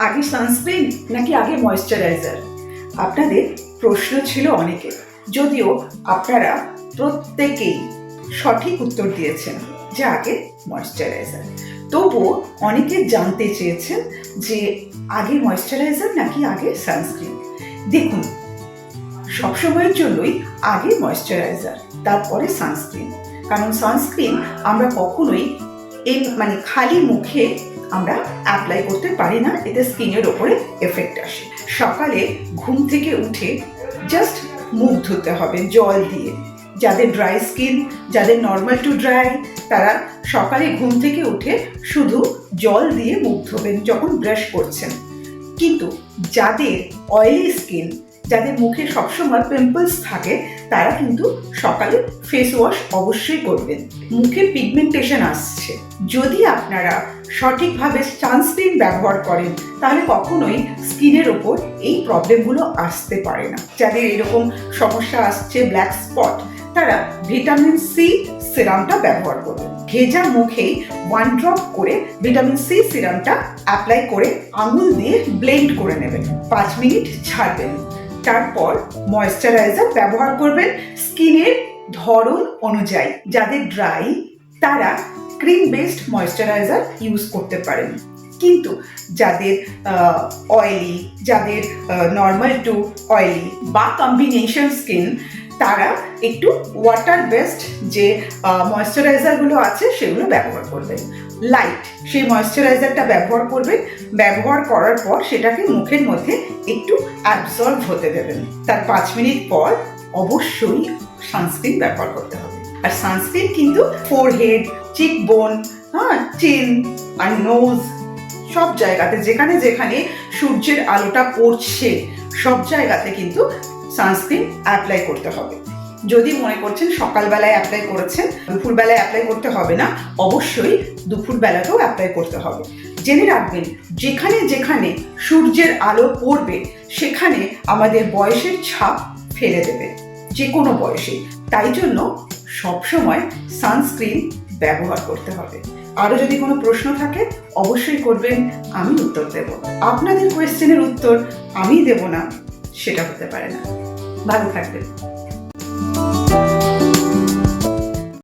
আগে সানস্ক্রিন নাকি আগে ময়েশ্চারাইজার? আপনাদের প্রশ্ন ছিল অনেকের, যদিও আপনারা প্রত্যেকেই সঠিক উত্তর দিয়েছেন যে আগে ময়েশ্চারাইজার। তবুও অনেকে জানতে চেয়েছেন যে আগে ময়েশ্চারাইজার নাকি আগে সানস্ক্রিন। দেখুন, সবসময়ের জন্যই আগে ময়েশ্চারাইজার, তারপরে সানস্ক্রিন। কারণ সানস্ক্রিন আমরা কখনোই খালি মুখে আমরা অ্যাপ্লাই করতে পারি না, এতে স্কিনের ওপরে এফেক্ট আসে। সকালে ঘুম থেকে উঠে জাস্ট মুখ ধুতে হবে জল দিয়ে। যাদের ড্রাই স্কিন, যাদের নর্মাল টু ড্রাই, তারা সকালে ঘুম থেকে উঠে শুধু জল দিয়ে মুখ ধোবেন যখন ব্রাশ করছেন। কিন্তু যাদের অয়েলি স্কিন, যাদের মুখে সবসময় পিম্পলস থাকে, তারা কিন্তু সকালে ফেস ওয়াশ অবশ্যই করবেন। মুখে পিগমেন্টেশন আসছে, যদি আপনারা সঠিকভাবে সানস্ক্রিন ব্যবহার করেন তাহলে কখনোই স্কিনের ওপর এই প্রবলেমগুলো আসতে পারে না। যাদের এরকম সমস্যা আসছে, ব্ল্যাক স্পট, তারা ভিটামিন সি সিরামটা ব্যবহার করবেন। ভেজা মুখেই 1 ড্রপ করে ভিটামিন সি সিরামটা অ্যাপ্লাই করে আঙুল দিয়ে ব্লেন্ড করে নেবেন, 5 মিনিট ছাড়বেন। তারপর ময়েশ্চারাইজার ব্যবহার করবেন স্কিনের ধরন অনুযায়ী। যাদের ড্রাই, তারা ক্রিম বেসড ময়েশ্চারাইজার ইউজ করতে পারেন। কিন্তু যাদের অয়েলি, যাদের নর্মাল টু অয়েলি বা কম্বিনেশন স্কিন, তারা একটু ওয়াটার বেসড যে ময়েশ্চারাইজারগুলো আছে সেগুলো ব্যবহার করবেন। লাইট সেই ময়েশ্চারাইজারটা ব্যবহার করবেন। ব্যবহার করার পর সেটাকে মুখের মধ্যে একটু অ্যাবজর্ব হতে দেবেন। তার 5 মিনিট পর অবশ্যই সানস্ক্রিন ব্যবহার করতে হবে। আর সানস্ক্রিন কিন্তু ফোরহেড, চিক বোন, চিন আর নোজ, সব জায়গাতে যেখানে যেখানে সূর্যের আলোটা পড়ছে সব জায়গাতে কিন্তু সানস্ক্রিন অ্যাপ্লাই করতে হবে। যদি মনে করছেন সকালবেলায় অ্যাপ্লাই করেছেন, দুপুরবেলায় অ্যাপ্লাই করতে হবে না, অবশ্যই দুপুরবেলাতেও অ্যাপ্লাই করতে হবে। জেনে রাখবেন, যেখানে যেখানে সূর্যের আলো পড়বে সেখানে আমাদের বয়সের ছাপ ফেলে দেবে, যে কোনো বয়সে। তাই জন্য সবসময় সানস্ক্রিন ব্যবহার করতে হবে। আরও যদি কোনো প্রশ্ন থাকে অবশ্যই করবেন, আমি উত্তর দেব। আপনাদের কোয়েশ্চেনের উত্তর আমি দেব না, সেটা হতে পারে না। ভালো থাকবেন।